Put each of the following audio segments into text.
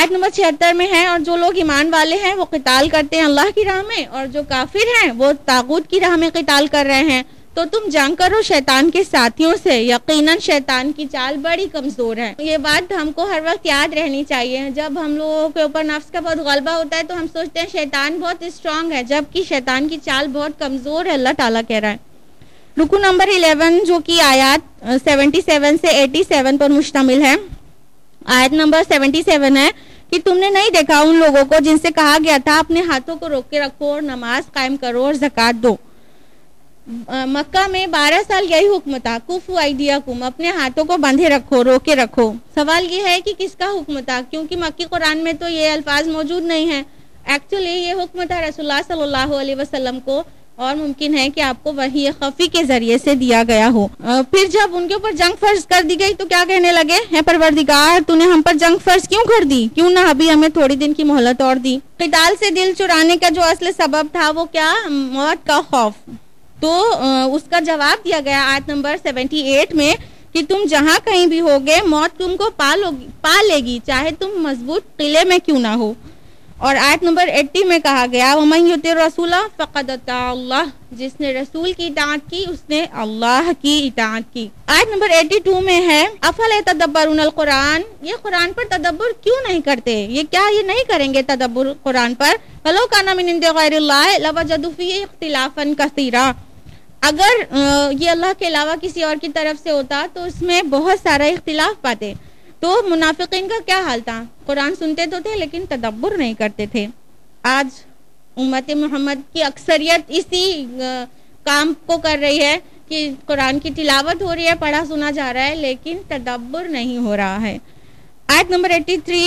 آیت نمبر 76 میں ہے، اور جو لوگ ایمان والے ہیں وہ قتال کرتے ہیں اللہ کی راہ میں، اور جو کافر ہیں وہ طاغوت کی راہ میں قتال کر رہے ہیں، تو تم جنگ کرو شیطان کے ساتھیوں سے، یقیناً شیطان کی چال بڑی کمزور ہے۔ یہ بات ہم کو ہر وقت یاد رہنی چاہیے۔ جب ہم لوگوں کے اوپر نفس کا بہت غلبہ ہوتا ہے تو ہم سوچتے ہیں شیطان بہت اسٹرانگ ہے، جبکہ شیطان کی چال بہت کمزور ہے، اللہ تعالیٰ کہہ رہا ہے۔ رکو نمبر 11 جو کہ آیات 77 سے 87 پر مشتمل ہے۔ آیت نمبر 77 ہے کہ تم نے نہیں دیکھا ان لوگوں کو جن سے کہا گیا تھا اپنے ہاتھوں کو روک کے رکھو اور نماز قائم کرو اور زکوٰۃ دو۔ مکہ میں 12 سال یہی حکم تھا، کفوا ایدیکم، اپنے ہاتھوں کو بندھے رکھو، روکے رکھو۔ سوال یہ ہے کہ کس کا حکم تھا، کیونکہ مکی قرآن میں تو یہ الفاظ موجود نہیں ہیں۔ ایکچولی یہ حکم تھا رسول اللہ صلی اللہ علیہ وسلم کو، اور ممکن ہے کہ آپ کو وحی خفی کے ذریعے سے دیا گیا ہو۔ پھر جب ان کے اوپر جنگ فرض کر دی گئی تو کیا کہنے لگے، ہے پروردگار تو نے ہم پر جنگ فرض کیوں کر دی، کیوں نہ ابھی ہمیں تھوڑی دن کی مہلت اور دی۔ قتال سے دل چرانے کا جو اصل سبب تھا وہ کیا، موت کا خوف۔ تو اس کا جواب دیا گیا آیت نمبر 78 میں کہ تم جہاں کہیں بھی ہوگے موت تم کو پا لے گی، چاہے تم مضبوط قلعے میں کیوں نہ ہو۔ اور آیت نمبر 80 میں کہا گیا وَمَن يُطِعِ الرَّسُولَ فَقَدْ أَطَاعَ اللَّهَ، جس نے رسول کی اطاعت کی اس نے اللہ کی اطاعت کی۔ آیت نمبر 82 میں ہے أَفَلَا يَتَدَبَّرُونَ الْقُرْآنَ، یہ قرآن پر تدبر کیوں نہیں کرتے، یہ نہیں کریں گے تدبر قرآن پر۔ وَلَوْ كَانَ مِنْ عِندِ غَيْرِ اللَّهِ لَوَجَدُوا فِيهِ اخْتِلَافًا كَثِيرًا، اگر یہ اللہ کے علاوہ کسی اور کی طرف سے ہوتا تو اس میں بہت سارا اختلاف پاتے۔ تو منافقین کا کیا حال تھا، قرآن سنتے تو تھے لیکن تدبر نہیں کرتے تھے۔ آج امت محمد کی اکثریت اسی کام کو کر رہی ہے کہ قرآن کی تلاوت ہو رہی ہے، پڑھا سنا جا رہا ہے، لیکن تدبر نہیں ہو رہا ہے۔ آیت نمبر 83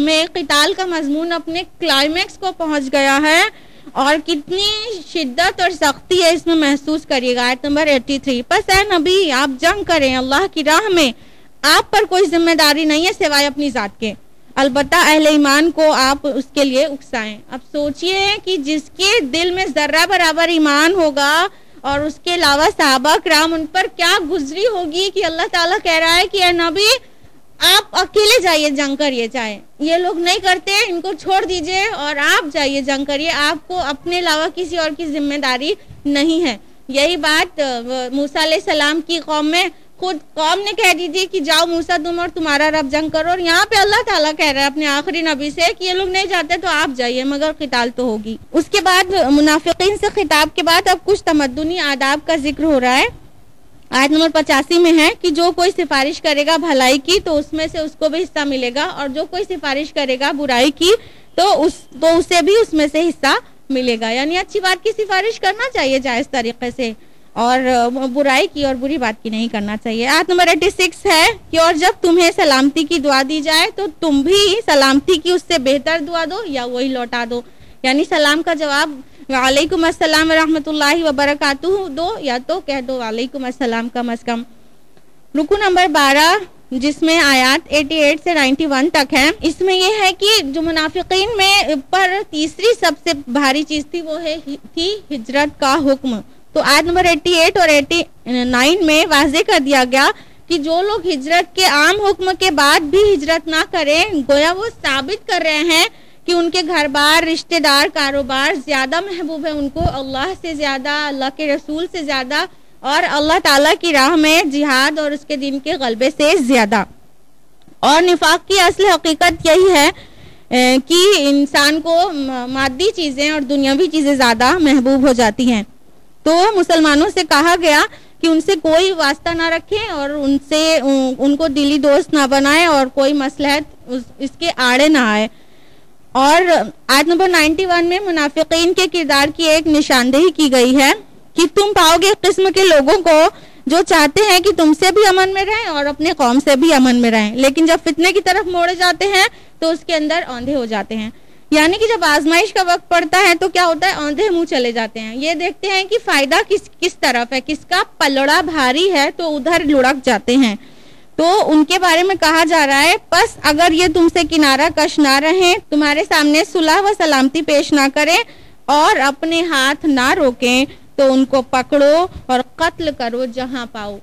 میں قتال کا مضمون اپنے کلائمیکس کو پہنچ گیا ہے، اور کتنی شدت اور سختی ہے اس میں محسوس کریے گا۔ آیت نمبر 83 پس اے نبی آپ جنگ کریں اللہ کی راہ میں، آپ پر کوئی ذمہ داری نہیں ہے سوائے اپنی ذات کے، البتہ اہل ایمان کو آپ اس کے لیے اکسائیں۔ اب سوچئے کہ جس کے دل میں ذرہ برابر ایمان ہوگا اور اس کے علاوہ صحابہ کرام ان پر کیا گزری ہوگی کہ اللہ تعالیٰ کہہ رہا ہے کہ اے نبی آپ اکیلے جائیے جنگ کریے، چاہے یہ لوگ نہیں کرتے ان کو چھوڑ دیجئے اور آپ جائیے جنگ کریے، آپ کو اپنے علاوہ کسی اور کی ذمہ داری نہیں ہے۔ یہی بات موسیٰ علیہ السلام کی قوم میں خود قوم نے کہہ دی تھی کہ جاؤ موسیٰ تم اور تمہارا رب جنگ کرو، اور یہاں پہ اللہ تعالیٰ کہہ رہا ہے اپنے آخری نبی سے کہ یہ لوگ نہیں جاتے تو آپ جائیے، مگر قتال تو ہوگی۔ اس کے بعد منافقین سے خطاب کے بعد اب کچھ تمدنی آداب کا ذکر ہو رہا ہے۔ آیت نمبر 85 میں ہے کہ جو کوئی سفارش کرے گا بھلائی کی تو اس میں سے اس کو بھی حصہ ملے گا، اور جو کوئی سفارش کرے گا برائی کی تو اسے بھی اس میں سے حصہ ملے گا۔ یعنی اچھی بات کی سفارش کرنا چاہیے جائز طریقے سے، اور برائی کی اور بری بات کی نہیں کرنا چاہیے۔ آیت نمبر 86 ہے کہ اور جب تمہیں سلامتی کی دعا دی جائے تو تم بھی سلامتی کی اس سے بہتر دعا دو یا وہی لوٹا دو، یعنی سلام کا جواب وعلیکم السلام ورحمۃ اللہ وبرکاتہ دو، یا تو کہہ دو وعلیکم السلام کم از کم۔ رکو نمبر 12 جس میں آیات 88 سے 91 تک ہے، اس میں یہ ہے کہ جو منافقین میں پر تیسری سب سے بھاری چیز تھی وہ تھی ہجرت کا حکم۔ تو آیت نمبر 88 اور 89 میں واضح کر دیا گیا کہ جو لوگ ہجرت کے عام حکم کے بعد بھی ہجرت نہ کریں، گویا وہ ثابت کر رہے ہیں کہ ان کے گھر بار، رشتہ دار، کاروبار زیادہ محبوب ہے ان کو اللہ سے زیادہ، اللہ کے رسول سے زیادہ، اور اللہ تعالیٰ کی راہ میں جہاد اور اس کے دین کے غلبے سے زیادہ۔ اور نفاق کی اصل حقیقت یہی ہے کہ انسان کو مادی چیزیں اور دنیاوی چیزیں زیادہ محبوب ہو جاتی ہیں۔ تو مسلمانوں سے کہا گیا کہ ان سے کوئی واسطہ نہ رکھیں اور ان کو دلی دوست نہ بنائیں، اور کوئی مصلحت اس کے آڑے نہ آئے۔ اور آیت نمبر 91 میں منافقین کے کردار کی ایک نشاندہی کی گئی ہے کہ تم پاؤ گے قسم کے لوگوں کو جو چاہتے ہیں کہ تم سے بھی امن میں رہیں اور اپنے قوم سے بھی امن میں رہیں، لیکن جب فتنے کی طرف موڑے جاتے ہیں تو اس کے اندر اوندھے ہو جاتے ہیں۔ یعنی کہ جب آزمائش کا وقت پڑتا ہے تو کیا ہوتا ہے، اوندھے منہ چلے جاتے ہیں، یہ دیکھتے ہیں کہ فائدہ کس طرف ہے، کس کا پلڑا بھاری ہے تو ادھر لڑک جاتے ہیں۔ تو ان کے بارے میں کہا جا رہا ہے پس اگر یہ تم سے کنارہ کش نہ رہیں، تمہارے سامنے صلح و سلامتی پیش نہ کریں اور اپنے ہاتھ نہ روکیں تو ان کو پکڑو اور قتل کرو جہاں پاؤ۔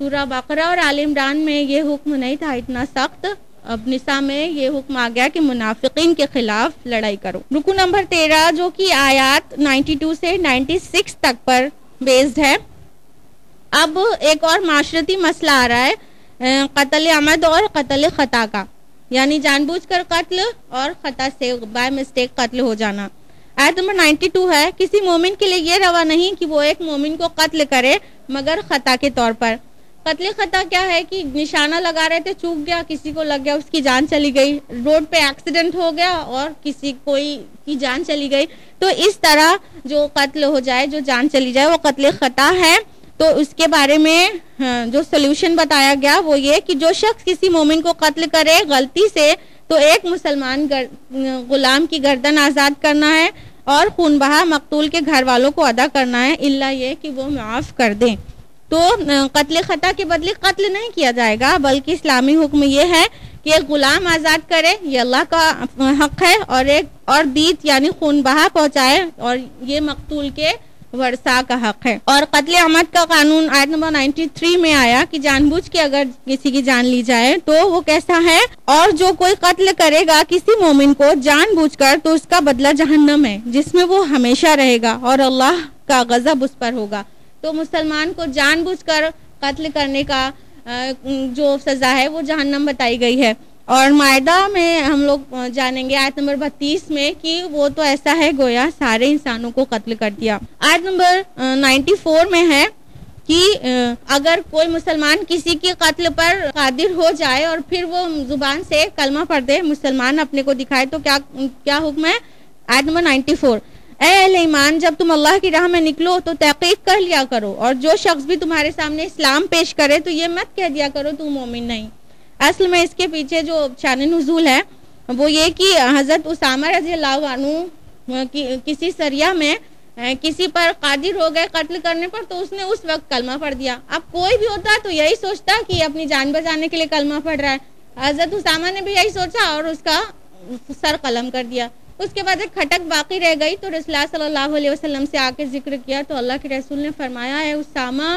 سورہ بقرہ اور آل عمران میں یہ حکم نہیں تھا اتنا سخت، اب نساء میں یہ حکم آ گیا کہ منافقین کے خلاف لڑائی کرو۔ رکو نمبر 13 جو کہ آیات 92 سے 96 تک پر بیسڈ ہے۔ اب ایک اور معاشرتی مسئلہ آ رہا ہے قتل عمد اور قتل خطا کا، یعنی جان بوجھ کر قتل اور خطا سے بائی مسٹیک قتل ہو جانا۔ آیت نمبر 92 ہے، کسی مومن کے لیے یہ روا نہیں کہ وہ ایک مومن کو قتل کرے مگر خطا کے طور پر۔ قتل خطا کیا ہے کہ نشانہ لگا رہے تھے، چوک گیا، کسی کو لگ گیا، اس کی جان چلی گئی، روڈ پہ ایکسیڈنٹ ہو گیا اور کوئی کی جان چلی گئی، تو اس طرح جو قتل ہو جائے، جو جان چلی جائے، وہ قتل خطا ہے۔ تو اس کے بارے میں جو سلوشن بتایا گیا وہ یہ کہ جو شخص کسی مومن کو قتل کرے غلطی سے تو ایک مسلمان غلام کی گردن آزاد کرنا ہے اور خون بہا مقتول کے گھر والوں کو ادا کرنا ہے، الا یہ کہ وہ معاف کر دیں۔ تو قتل خطا کے بدلے قتل نہیں کیا جائے گا، بلکہ اسلامی حکم یہ ہے کہ ایک غلام آزاد کرے، یہ اللہ کا حق ہے، اور دیت یعنی خون بہا پہنچائے، اور یہ مقتول کے ورثاء کا حق ہے۔ اور قتل عمد کا قانون آیت نمبر 93 میں آیا کہ جان بوجھ کے اگر کسی کی جان لی جائے تو وہ کیسا ہے، اور جو کوئی قتل کرے گا کسی مومن کو جان بوجھ کر تو اس کا بدلہ جہنم ہے جس میں وہ ہمیشہ رہے گا اور اللہ کا غضب اس پر ہوگا۔ تو مسلمان کو جان بوجھ کر قتل کرنے کا جو سزا ہے وہ جہنم بتائی گئی ہے۔ اور مائدہ میں ہم لوگ جانیں گے آیت نمبر 32 میں کہ وہ تو ایسا ہے گویا سارے انسانوں کو قتل کر دیا۔ آیت نمبر 94 میں ہے کہ اگر کوئی مسلمان کسی کے قتل پر قادر ہو جائے اور پھر وہ زبان سے کلمہ پڑھ دے، مسلمان اپنے کو دکھائے، تو کیا حکم ہے؟ آیت نمبر 94، اے اہل ایمان جب تم اللہ کی راہ میں نکلو تو تحقیق کر لیا کرو، اور جو شخص بھی تمہارے سامنے اسلام پیش کرے تو یہ مت کہہ دیا کرو تو مومن نہیں۔ اصل میں اس کے پیچھے جو شان نزول ہے وہ یہ کہ حضرت اسامہ رضی اللہ عنہ کسی سریہ میں کسی پر قادر ہو گئے قتل کرنے پر، تو اس نے اس وقت کلمہ پڑھ دیا۔ اب کوئی بھی ہوتا تو یہی سوچتا کہ اپنی جان بچانے کے لیے کلمہ پڑھ رہا ہے، حضرت اسامہ نے بھی یہی سوچا اور اس کا سر قلم کر دیا۔ اس کے بعد ایک کھٹک باقی رہ گئی تو رسول اللہ صلی اللہ علیہ وسلم سے آ کے ذکر کیا تو اللہ کے رسول نے فرمایا، ہے اسامہ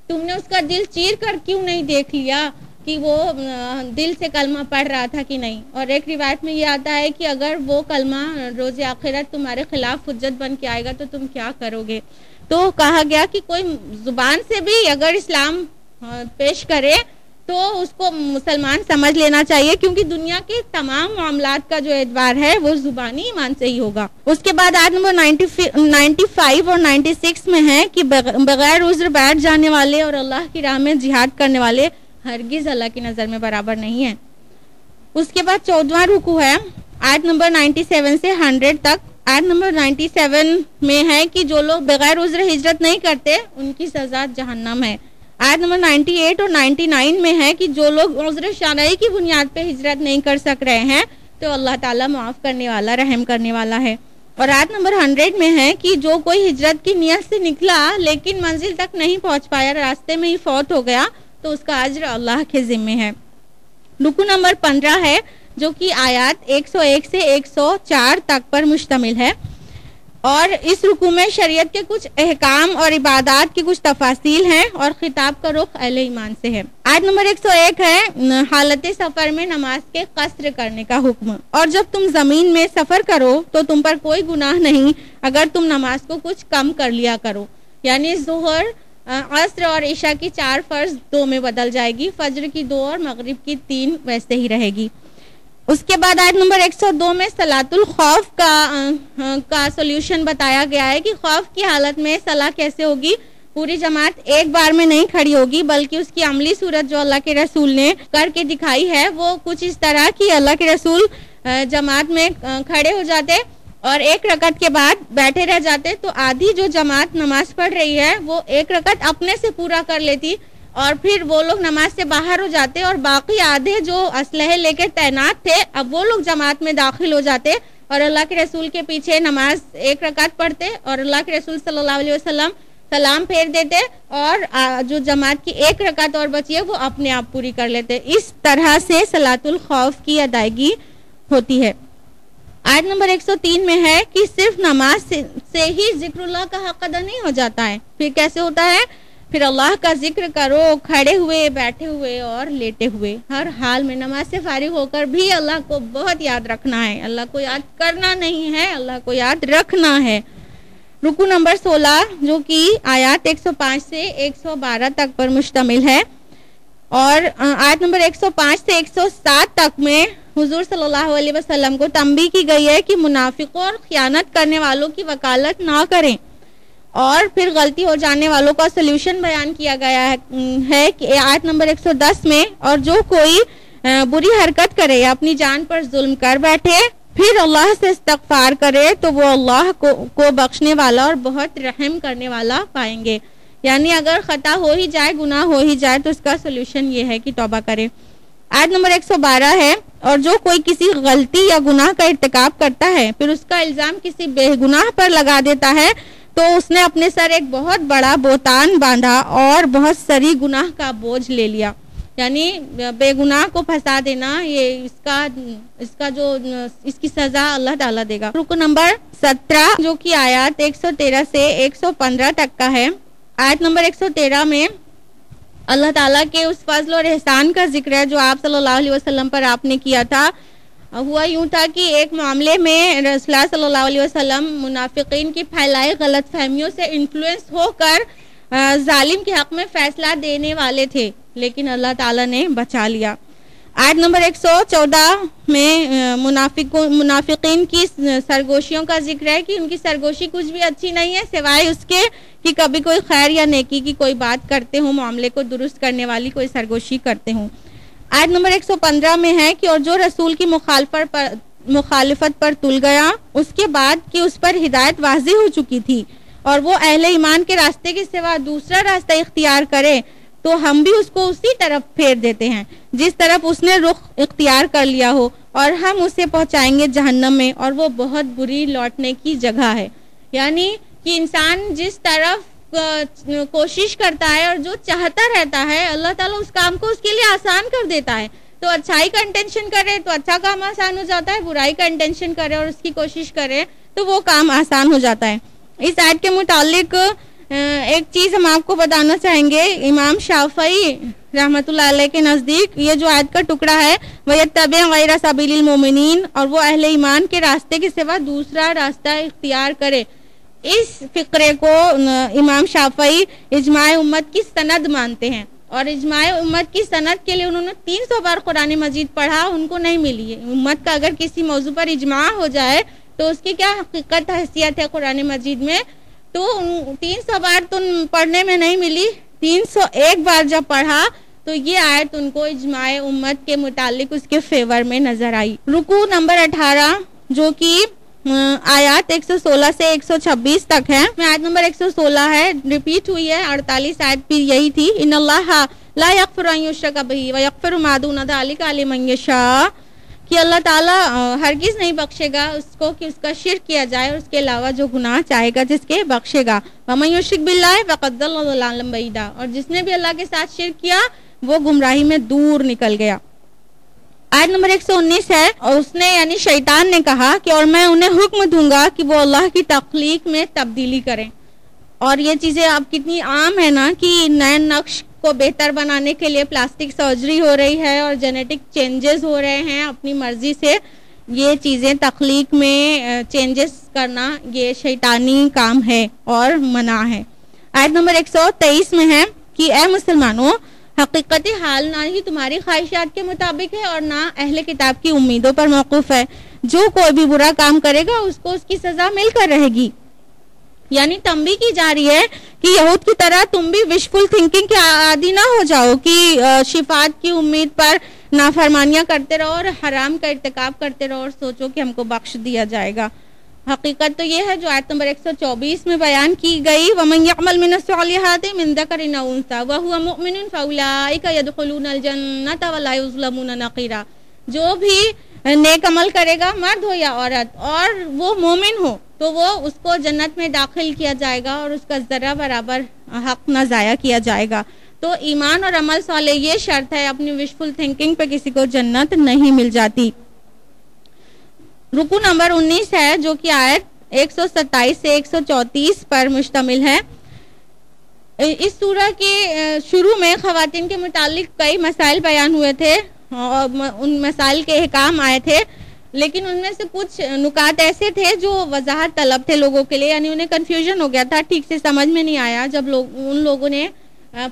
تم نے اس کا دل چیر کر کیوں نہیں دیکھ لیا کہ وہ دل سے کلمہ پڑھ رہا تھا کہ نہیں۔ اور ایک روایت میں یہ آتا ہے کہ اگر وہ کلمہ روز آخرت تمہارے خلاف حجت بن کے آئے گا تو تم کیا کرو گے۔ تو کہا گیا کہ کوئی زبان سے بھی اگر اسلام پیش کرے تو اس کو مسلمان سمجھ لینا چاہیے، کیونکہ دنیا کے تمام معاملات کا جو اعتبار ہے وہ زبانی ایمان سے ہی ہوگا۔ اس کے بعد آیت نمبر 95 اور 96 میں ہے کہ بغیر عذر بیٹھ جانے والے اور اللہ کی راہ میں جہاد کرنے والے ہرگز اللہ کی نظر میں برابر نہیں ہے۔ اس کے بعد 14واں رکوع ہے آیت نمبر 97 سے 100 تک۔ آیت نمبر 97 میں ہے کہ جو لوگ بغیر عذر ہجرت نہیں کرتے ان کی سزا جہنم ہے۔ آیت نمبر 98 اور 99 میں ہے کہ جو لوگ عذر شرعی کی بنیاد پہ ہجرت نہیں کر سک رہے ہیں تو اللہ تعالیٰ معاف کرنے والا، رحم کرنے والا ہے۔ اور آیت نمبر 100 میں ہے کہ جو کوئی ہجرت کی نیت سے نکلا لیکن منزل تک نہیں پہنچ پایا، راستے میں ہی فوت ہو گیا، تو اس کا اجر اللہ کے ذمہ ہے۔ رکوع نمبر 15 ہے جو کہ آیات 101 سے 104 تک پر مشتمل ہے، اور اس رکوع میں شریعت کے کچھ احکام اور عبادات کی کچھ تفاصیل ہیں اور خطاب کا رخ اہل ایمان سے ہے۔ آیت نمبر 101 ہے حالت سفر میں نماز کے قصر کرنے کا حکم، اور جب تم زمین میں سفر کرو تو تم پر کوئی گناہ نہیں اگر تم نماز کو کچھ کم کر لیا کرو، یعنی ظہر، عصر اور عشاء کی 4 فرض 2 میں بدل جائے گی، فجر کی 2 اور مغرب کی 3 ویسے ہی رہے گی۔ اس کے بعد آیت نمبر 102 میں صلاۃ الخوف کا سولوشن بتایا گیا ہے کہ خوف کی حالت میں صلاح کیسے ہوگی۔ پوری جماعت ایک بار میں نہیں کھڑی ہوگی، بلکہ اس کی عملی صورت جو اللہ کے رسول نے کر کے دکھائی ہے وہ کچھ اس طرح کی اللہ کے رسول جماعت میں کھڑے ہو جاتے اور 1 رکعت کے بعد بیٹھے رہ جاتے، تو آدھی جو جماعت نماز پڑھ رہی ہے وہ 1 رکعت اپنے سے پورا کر لیتی اور پھر وہ لوگ نماز سے باہر ہو جاتے، اور باقی آدھے جو اسلحے لے کے تعینات تھے اب وہ لوگ جماعت میں داخل ہو جاتے اور اللہ کے رسول کے پیچھے نماز 1 رکعت پڑھتے، اور اللہ کے رسول صلی اللہ علیہ وسلم سلام پھیر دیتے، اور جو جماعت کی 1 رکعت اور بچی ہے وہ اپنے آپ پوری کر لیتے۔ اس طرح سے صلاۃ الخوف کی ادائیگی ہوتی ہے۔ آیت نمبر 103 میں ہے کہ صرف نماز سے ہی ذکر اللہ کا حق ادا نہیں ہو جاتا ہے، پھر کیسے ہوتا ہے؟ پھر اللہ کا ذکر کرو کھڑے ہوئے، بیٹھے ہوئے اور لیٹے ہوئے، ہر حال میں نماز سے فارغ ہو کر بھی اللہ کو بہت یاد رکھنا ہے، اللہ کو یاد کرنا نہیں ہے، اللہ کو یاد رکھنا ہے۔ رکوع نمبر 16 جو کہ آیات 105 سے 112 تک پر مشتمل ہے، اور آیت نمبر 105 سے 107 تک میں حضور صلی اللہ علیہ وسلم کو تنبیہ کی گئی ہے کہ منافقوں اور خیانت کرنے والوں کی وکالت نہ کریں، اور پھر غلطی ہو جانے والوں کا سلوشن بیان کیا گیا ہے کہ آیت نمبر 110 میں، اور جو کوئی بری حرکت کرے یا اپنی جان پر ظلم کر بیٹھے پھر اللہ سے استغفار کرے تو وہ اللہ کو بخشنے والا اور بہت رحم کرنے والا پائیں گے۔ یعنی اگر خطا ہو ہی جائے، گناہ ہو ہی جائے، تو اس کا سلوشن یہ ہے کہ توبہ کرے۔ آیت نمبر 112 ہے، اور جو کوئی کسی غلطی یا گناہ کا ارتکاب کرتا ہے پھر اس کا الزام کسی بے گناہ پر لگا دیتا ہے تو اس نے اپنے سر ایک بہت بڑا بہتان باندھا اور بہت سری گناہ کا بوجھ لے لیا۔ یعنی بے گناہ کو پھنسا دینا، یہ اس کی سزا اللہ تعالیٰ دے گا۔ رکوع نمبر 17 جو کہ آیات 113 سے 115 تک کا ہے۔ آیت نمبر 113 میں اللہ تعالیٰ کے اس فضل اور احسان کا ذکر ہے جو آپ صلی اللہ علیہ وسلم پر آپ نے کیا تھا۔ ہوا یوں تھا کہ ایک معاملے میں رسول اللہ صلی اللہ علیہ وسلم منافقین کی پھیلائی غلط فہمیوں سے انفلوئنس ہو کر ظالم کے حق میں فیصلہ دینے والے تھے، لیکن اللہ تعالیٰ نے بچا لیا۔ آیت نمبر 114 میں منافقین کی سرگوشیوں کا ذکر ہے کہ ان کی سرگوشی کچھ بھی اچھی نہیں ہے سوائے اس کے کہ کبھی کوئی خیر یا نیکی کی کوئی بات کرتے ہوں، معاملے کو درست کرنے والی کوئی سرگوشی کرتے ہوں۔ آیت نمبر 115 میں ہے کہ اور جو رسول کی مخالفت پر تل گیا اس کے بعد کہ اس پر ہدایت واضح ہو چکی تھی اور وہ اہل ایمان کے راستے کے سوا دوسرا راستہ اختیار کرے تو ہم بھی اس کو اسی طرف پھیر دیتے ہیں جس طرف اس نے رخ اختیار کر لیا ہو، اور ہم اسے پہنچائیں گے جہنم میں، اور وہ بہت بری لوٹنے کی جگہ ہے۔ یعنی کہ انسان جس طرف کوشش کرتا ہے اور جو چاہتا رہتا ہے اللہ تعالیٰ اس کام کو اس کے لیے آسان کر دیتا ہے۔ تو اچھائی کا انٹینشن کرے تو اچھا کام آسان ہو جاتا ہے، برائی کا انٹینشن کرے اور اس کی کوشش کرے تو وہ کام آسان ہو جاتا ہے۔ اس آیت کے متعلق ایک چیز ہم آپ کو بتانا چاہیں گے، امام شافعی رحمۃ اللہ علیہ کے نزدیک یہ جو آیت کا ٹکڑا ہے وَيَتَّبِعْ غَيْرَ سَبِيلِ الْمُؤْمِنِينَ، اور وہ اہل ایمان کے راستے کے سوا دوسرا راستہ اختیار کرے، اس فقرے کو امام شافعی اجماع امت کی سند مانتے ہیں، اور اجماع امت کی سند کے لیے انہوں نے 300 بار قرآن مجید پڑھا، ان کو نہیں ملی ہے۔ امت کا اگر کسی موضوع پر اجماع ہو جائے تو اس کی کیا حقیقت حیثیت ہے قرآن مجید میں، تو 300 بار تو پڑھنے میں نہیں ملی، 301 بار جب پڑھا تو یہ آیت ان کو اجماع امت کے متعلق اس کے فیور میں نظر آئی۔ رکوع نمبر 18 جو کہ آیات 116 سے 126 تک ہے، میں آیت نمبر 116 ہے، ریپیٹ ہوئی ہے، 48 آیت بھی یہی تھی۔ ان اللہ لا یغفر ان یشرک بہ ویغفر ما دون ذلک لمن یشاء، کہ اللہ تعالیٰ ہرگز نہیں بخشے گا اس کو کہ اس کا شرک کیا جائے اور اس کے علاوہ جو گناہ چاہے گا جس کے بخشے گا۔ ومن یشرک باللہ فقد ضل ضلالا بعیدا، اور جس نے بھی اللہ کے ساتھ شرک کیا وہ گمراہی میں دور نکل گیا۔ آیت نمبر 119 ہے، اور اس نے یعنی شیطان نے کہا کہ اور میں انہیں حکم دوں گا کہ وہ اللہ کی تخلیق میں تبدیلی کریں۔ اور یہ چیزیں اب کتنی عام ہے نا کہ نئے نقش کو بہتر بنانے کے لیے پلاسٹک سرجری ہو رہی ہے اور جینیٹک چینجز ہو رہے ہیں، اپنی مرضی سے یہ چیزیں تخلیق میں چینجز کرنا یہ شیطانی کام ہے اور منع ہے۔ آیت نمبر 123 میں ہے کہ اے مسلمانوں، حقیقت حال نہ ہی تمہاری خواہشات کے مطابق ہے اور نہ اہل کتاب کی امیدوں پر موقوف ہے، جو کوئی بھی برا کام کرے گا اس کو اس کی سزا مل کر رہے گی۔ یعنی تنبیہ کی جا رہی ہے کہ یہود کی طرح تم بھی وشفل تھنکنگ کے عادی نہ ہو جاؤ کہ شفاعت کی امید پر نافرمانیاں کرتے رہو اور حرام کا ارتکاب کرتے رہو اور سوچو کہ ہم کو بخش دیا جائے گا۔ حقیقت تو یہ ہے جو آیت نمبر 124 میں بیان کی گئی، وَمَن يَعْمَلْ مِنَ الصَّالِحَاتِ مِن ذَكَرٍ أَوْ أُنثَىٰ وَهُوَ مُؤْمِنٌ فَأُولَٰئِكَ يَدْخُلُونَ الْجَنَّةَ وَلَا يُظْلَمُونَ نَقِيرًا، جو بھی نیک عمل کرے گا مرد ہو یا عورت اور وہ مومن ہو تو وہ اس کو جنت میں داخل کیا جائے گا اور اس کا ذرہ برابر حق نہ ضائع کیا جائے گا۔ تو ایمان اور عمل صالح یہ شرط ہے، اپنی وشفل تھنکنگ پہ کسی کو جنت نہیں مل جاتی۔ رکوع نمبر 19 ہے جو کہ آیت 127 سے 134 پر مشتمل ہے۔ اس سورہ کے شروع میں خواتین کے متعلق کئی مسائل بیان ہوئے تھے اور ان مسائل کے احکام آئے تھے، لیکن ان میں سے کچھ نکات ایسے تھے جو وضاحت طلب تھے لوگوں کے لیے، یعنی انہیں کنفیوژن ہو گیا تھا، ٹھیک سے سمجھ میں نہیں آیا۔ جب ان لوگوں نے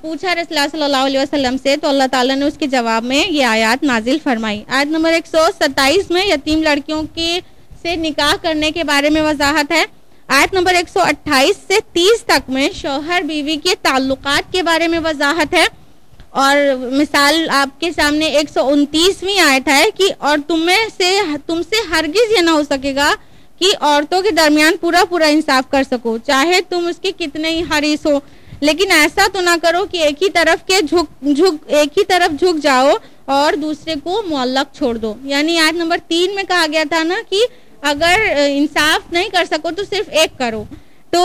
پوچھا رسول اللہ صلی اللہ علیہ وسلم سے، تو اللہ تعالیٰ نے اس کے جواب میں یہ آیات نازل فرمائی۔ آیت نمبر 127 میں یتیم لڑکیوں سے نکاح کرنے کے بارے میں وضاحت ہے۔ آیت نمبر 128 سے 30 تک میں شوہر بیوی کے تعلقات کے بارے میں وضاحت ہے، اور مثال آپ کے سامنے 129ویں آیت ہے کہ اور تم سے ہرگز یہ نہ ہو سکے گا کہ عورتوں کے درمیان پورا انصاف کر سکو، چاہے تم اس کے کتنے ہی حریص ہو، لیکن ایسا تو نہ کرو کہ ایک ہی طرف جھک جاؤ اور دوسرے کو معلق چھوڑ دو۔ یعنی آیت نمبر 3 میں کہا گیا تھا نا کہ اگر انصاف نہیں کر سکو تو صرف ایک کرو، تو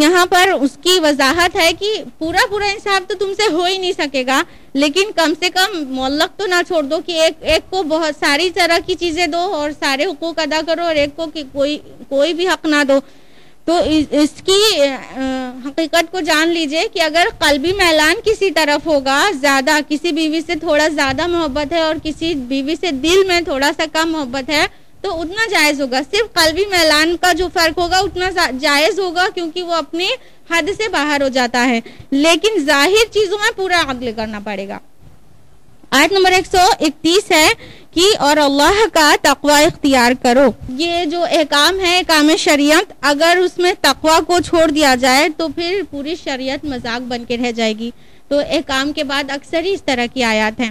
یہاں پر اس کی وضاحت ہے کہ پورا انصاف تو تم سے ہو ہی نہیں سکے گا، لیکن کم سے کم معلق تو نہ چھوڑ دو کہ ایک کو بہت ساری طرح کی چیزیں دو اور سارے حقوق ادا کرو، اور ایک کو کوئی بھی حق نہ دو۔ تو اس کی حقیقت کو جان لیجئے کہ اگر قلبی میلان کسی طرف ہوگا زیادہ، کسی بیوی سے تھوڑا زیادہ محبت ہے اور کسی بیوی سے دل میں تھوڑا سا کم محبت ہے، تو اتنا جائز ہوگا، صرف قلبی میلان کا جو فرق ہوگا اتنا جائز ہوگا، کیونکہ وہ اپنی حد سے باہر ہو جاتا ہے، لیکن ظاہر چیزوں میں پورا عدل کرنا پڑے گا۔ آیت نمبر 131 ہے کہ اور اللہ کا تقوی اختیار کرو۔ یہ جو احکام ہے، احکام شریعت، اگر اس میں تقوی کو چھوڑ دیا جائے تو پھر پوری شریعت مذاق بن کے رہ جائے گی۔ تو احکام کے بعد اکثر ہی اس طرح کی آیات ہیں۔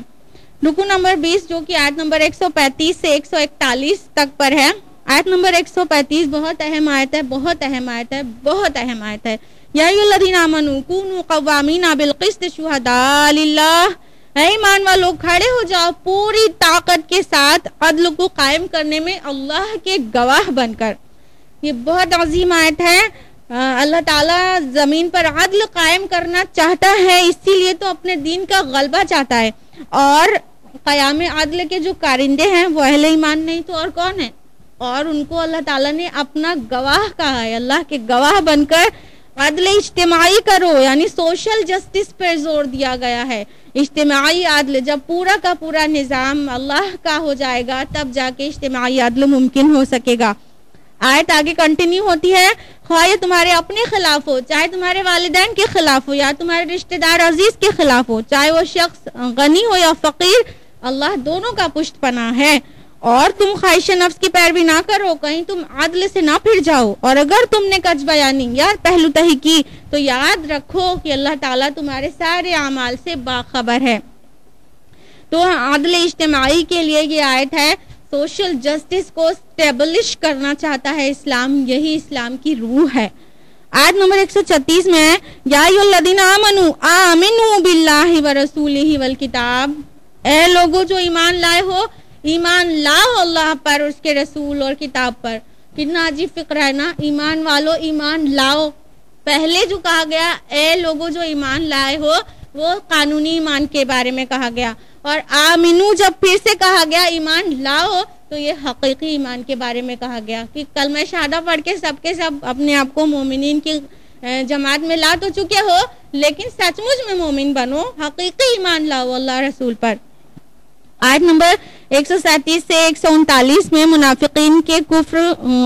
رکو نمبر 20 جو کہ آیت نمبر 135 سے 141 تک پر ہے۔ آیت نمبر 135 بہت اہم آیت ہے، بہت اہم آیت ہے، بہت اہم آیت ہے۔ یا ایھا الذین آمنوا کونوا قوامین بالقسط شہداء للہ، اے ایمان والو کھڑے ہو جاؤ پوری طاقت کے ساتھ عدل کو قائم کرنے میں اللہ کے گواہ بن کر۔ یہ بہت عظیم آیت ہے۔ اللہ تعالیٰ زمین پر عدل قائم کرنا چاہتا ہے، اسی لیے تو اپنے دین کا غلبہ چاہتا ہے، اور قیام عدل کے جو کارندے ہیں وہ اہل ایمان نہیں تو اور کون ہے، اور ان کو اللہ تعالیٰ نے اپنا گواہ کہا ہے۔ اللہ کے گواہ بن کر عدل اجتماعی کرو، یعنی سوشل جسٹس پر زور دیا گیا ہے۔ اجتماعی عدل، جب پورا کا پورا نظام اللہ کا ہو جائے گا تب جا کے اجتماعی عدل ممکن ہو سکے گا۔ آیت آگے کنٹینیو ہوتی ہے، خواہ یہ تمہارے اپنے خلاف ہو، چاہے تمہارے والدین کے خلاف ہو یا تمہارے رشتہ دار عزیز کے خلاف ہو، چاہے وہ شخص غنی ہو یا فقیر، اللہ دونوں کا پشت پناہ ہے۔ اور تم خواہش نفس کی پیروی نہ کرو، کہیں تم عدل سے نہ پھر جاؤ، اور اگر تم نے کج بیانی یا پہلو تہی کی تو یاد رکھو کہ اللہ تعالیٰ تمہارے سارے اعمال سے باخبر ہے۔ تو عدل اجتماعی کے لیے یہ آیت ہے، سوشل جسٹس کو اسٹیبلش کرنا چاہتا ہے اسلام، یہی اسلام کی روح ہے۔ آیت نمبر 136 میں ہے، یا ایھا الذین آمنوا آمنوا باللہ ورسولہ والکتاب، اے لوگوں جو ایمان لائے ہو، ایمان لاؤ اللہ پر، اس کے رسول اور کتاب پر۔ کتنا عجیب فکر ہے نا، ایمان والو ایمان لاؤ۔ پہلے جو کہا گیا اے لوگوں جو ایمان لائے ہو، وہ قانونی ایمان کے بارے میں کہا گیا، اور آمنو جب پھر سے کہا گیا ایمان لاؤ تو یہ حقیقی ایمان کے بارے میں کہا گیا کہ کلمہ شہادہ پڑھ کے سب کے سب اپنے آپ کو مومنین کی جماعت میں لا تو چکے ہو، لیکن سچ مچ میں مومن بنو، حقیقی ایمان لاؤ اللہ رسول پر۔ آیت نمبر 137 سے 139 میں منافقین کے کفر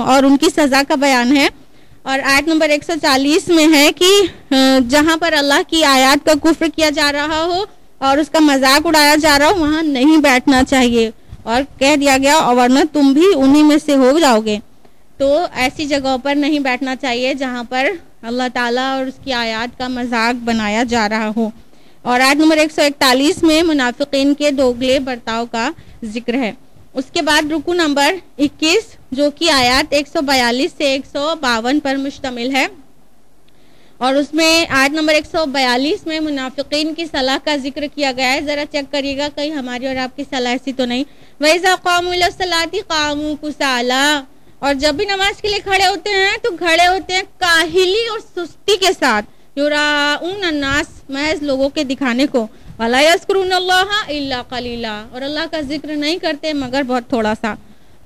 اور ان کی سزا کا بیان ہے، اور آیت نمبر 140 میں ہے کہ جہاں پر اللہ کی آیات کا کفر کیا جا رہا ہو اور اس کا مذاق اڑایا جا رہا ہو وہاں نہیں بیٹھنا چاہیے، اور کہہ دیا گیا ورنہ تم بھی انہی میں سے ہو جاؤ گے۔ تو ایسی جگہوں پر نہیں بیٹھنا چاہیے جہاں پر اللہ تعالیٰ اور اس کی آیات کا مذاق بنایا جا رہا ہو۔ اور آیت نمبر 141 میں منافقین کے دوگلے برتاؤ کا ذکر ہے۔ اس کے بعد رکو نمبر 21 جو کہ آیات 142 سے 152 پر مشتمل ہے، اور اس میں آیت نمبر 142 میں منافقین کی صلاح کا ذکر کیا گیا ہے۔ ذرا چیک کریے گا کہیں ہماری اور آپ کی صلاح ایسی تو نہیں۔ وَإِذَا قَامُوا إِلَى الصَّلَاةِ قَامُوا كُسَالَىٰ، اور جب بھی نماز کے لیے کھڑے ہوتے ہیں تو کھڑے ہوتے ہیں کاہلی اور سستی کے ساتھ، یُرَاءُونَ النَّاسَ، محض لوگوں کے دکھانے کو، وَلَا يَذْكُرُونَ اللَّهَ إِلَّا قَلِيلًا، اور اللہ کا ذکر نہیں کرتے مگر بہت تھوڑا سا۔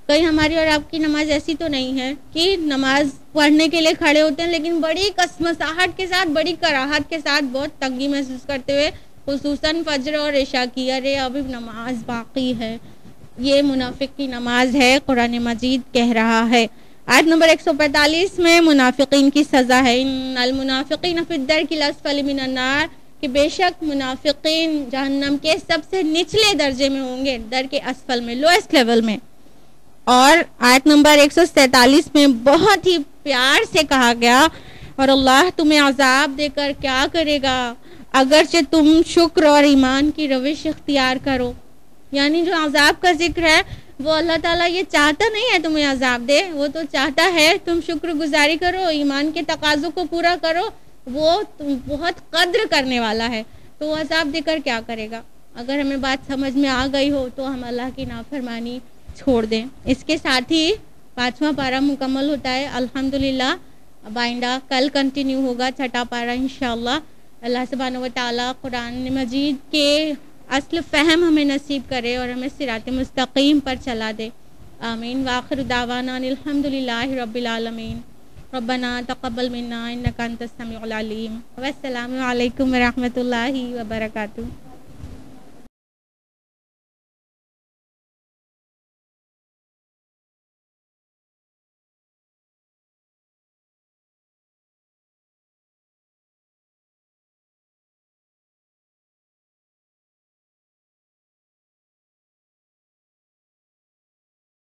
کہیں ہماری اور آپ کی نماز ایسی تو نہیں ہے کہ نماز پڑھنے کے لیے کھڑے ہوتے ہیں لیکن بڑی کسمساہٹ کے ساتھ، بڑی کراہت کے ساتھ، بہت تنگی محسوس کرتے ہوئے، خصوصاً فجر اور عشاء کی، ارے ابھی نماز باقی ہے. یہ منافق کی نماز ہے، قرآن مجید کہہ رہا ہے. آیت نمبر 145 میں منافقین کی سزا ہے. ان المنافقین فی الدرک الاسفل من النار، کہ بے شک منافقین جہنم کے سب سے نچلے درجے میں ہوں گے، در کے اسفل میں، لوئسٹ لیول میں. اور آیت نمبر 147 میں بہت ہی پیار سے کہا گیا، اور اللہ تمہیں عذاب دے کر کیا کرے گا اگرچہ تم شکر اور ایمان کی روش اختیار کرو. یعنی جو عذاب کا ذکر ہے وہ اللہ تعالیٰ یہ چاہتا نہیں ہے تمہیں عذاب دے، وہ تو چاہتا ہے تم شکر گزاری کرو، ایمان کے تقاضوں کو پورا کرو. وہ بہت قدر کرنے والا ہے، تو وہ عذاب دے کر کیا کرے گا. اگر ہمیں بات سمجھ میں آ گئی ہو تو ہم اللہ کی نافرمانی چھوڑ دیں. اس کے ساتھ ہی 5واں پارہ مکمل ہوتا ہے الحمدللہ. آئندہ کل کنٹینیو ہوگا 6واں پارہ انشاءاللہ. اللہ سبحانہ و تعالیٰ قرآن مجید کے اصل فہم ہمیں نصیب کرے اور ہمیں صراط مستقیم پر چلا دے. آمین. وآخر دعوانا الحمدللہ رب العالمین. ربنا تقبل منا انک انت السمیع العلیم. والسلام علیکم ورحمۃ اللہ وبرکاتہ.